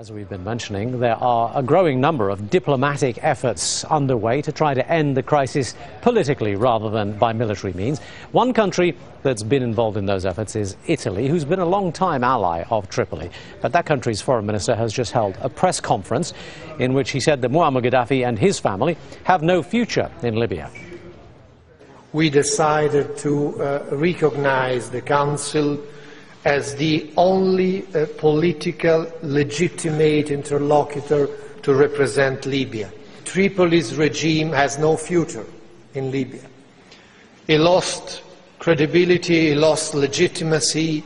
As we've been mentioning, there are a growing number of diplomatic efforts underway to try to end the crisis politically rather than by military means. One country that's been involved in those efforts is Italy, who's been a long-time ally of Tripoli. But that country's foreign minister has just held a press conference in which he said that Muammar Gaddafi and his family have no future in Libya. We decided to recognize the Council as the only political legitimate interlocutor to represent Libya. Tripoli's regime has no future in Libya. It lost credibility, it lost legitimacy.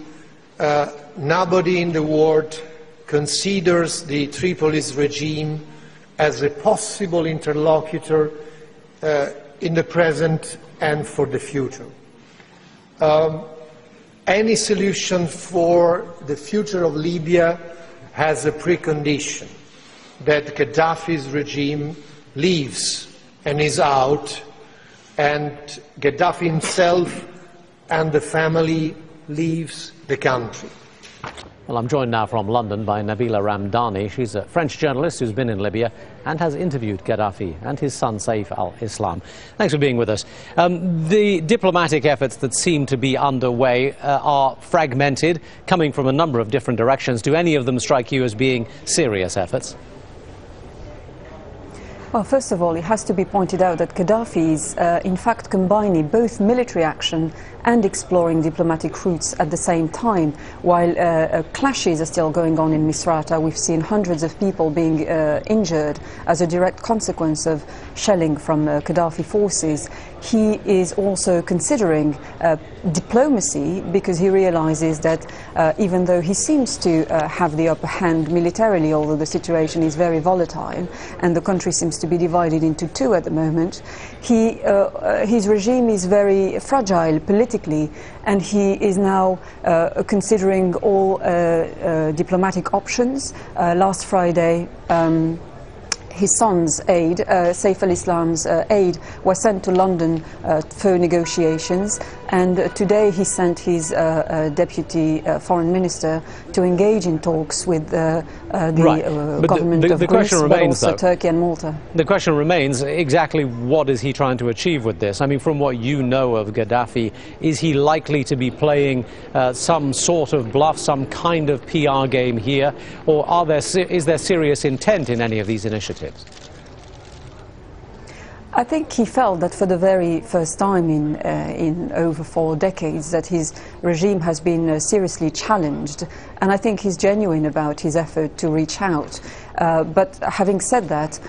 Nobody in the world considers the Tripoli's regime as a possible interlocutor in the present and for the future. Any solution for the future of Libya has a precondition, that Gaddafi's regime leaves and is out, and Gaddafi himself and the family leaves the country. Well, I'm joined now from London by Nabila Ramdani. She's a French journalist who's been in Libya and has interviewed Gaddafi and his son Saif al-Islam. Thanks for being with us. The diplomatic efforts that seem to be underway are fragmented, coming from a number of different directions. Do any of them strike you as being serious efforts? Well, first of all, it has to be pointed out that Gaddafi is, in fact, combining both military action and exploring diplomatic routes at the same time. While clashes are still going on in Misrata, we've seen hundreds of people being injured as a direct consequence of shelling from Gaddafi forces. He is also considering diplomacy, because he realizes that even though he seems to have the upper hand militarily, although the situation is very volatile and the country seems to be divided into two at the moment, his regime is very fragile politically, and he is now considering all diplomatic options. Last Friday, his son's aide, Saif al-Islam's aide, was sent to London for negotiations, and today he sent his deputy foreign minister to engage in talks with the government of Greece, but also Turkey and Malta. The question remains, exactly what is he trying to achieve with this? I mean, from what you know of Gaddafi, is he likely to be playing some sort of bluff, some kind of PR game here, or is there serious intent in any of these initiatives? I think he felt that for the very first time in over 4 decades that his regime has been seriously challenged, and I think he's genuine about his effort to reach out. But having said that,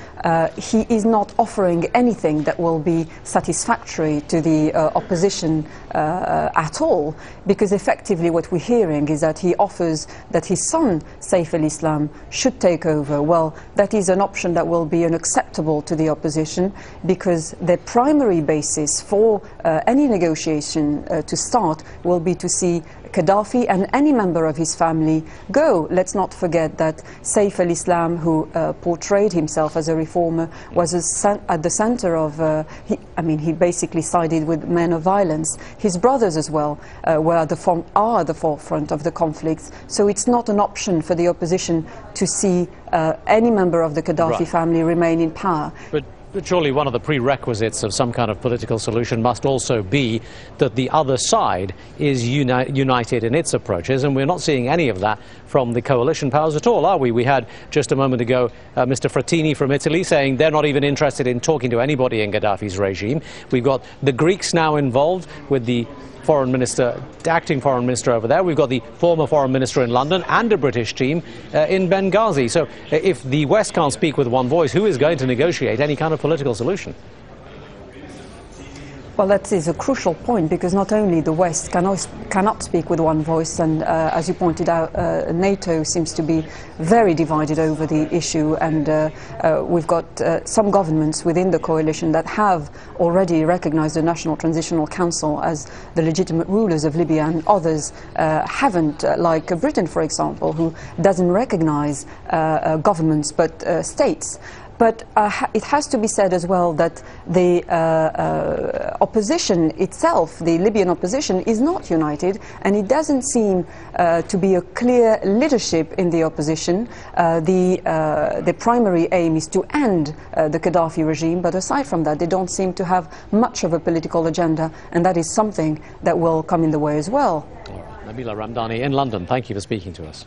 he is not offering anything that will be satisfactory to the opposition at all, because effectively what we're hearing is that he offers that his son, Saif al-Islam, should take over. Well, that is an option that will be unacceptable to the opposition, because their primary basis for any negotiation to start will be to see Gaddafi and any member of his family go. Let's not forget that Saif al-Islam, who portrayed himself as a reformer, was at the center of, he basically sided with men of violence. His brothers as well are at the forefront of the conflicts. So it's not an option for the opposition to see any member of the Gaddafi family remain in power. But surely one of the prerequisites of some kind of political solution must also be that the other side is united in its approaches, and we're not seeing any of that from the coalition powers at all, are we? We had just a moment ago Mr. Frattini from Italy saying they're not even interested in talking to anybody in Gaddafi's regime. We've got the Greeks now involved with the foreign minister, acting foreign minister over there. We've got the former foreign minister in London and a British team in Benghazi. So if the West can't speak with one voice, who is going to negotiate any kind of political solution? Well, that is a crucial point, because not only the West cannot speak with one voice, and as you pointed out, NATO seems to be very divided over the issue, and we've got some governments within the coalition that have already recognized the National Transitional Council as the legitimate rulers of Libya, and others haven't, like Britain, for example, who doesn't recognize governments but states. But it has to be said as well that the opposition itself, the Libyan opposition, is not united, and it doesn't seem to be a clear leadership in the opposition. The primary aim is to end the Gaddafi regime, but aside from that, they don't seem to have much of a political agenda, and that is something that will come in the way as well. Nabila Ramdani in London, thank you for speaking to us.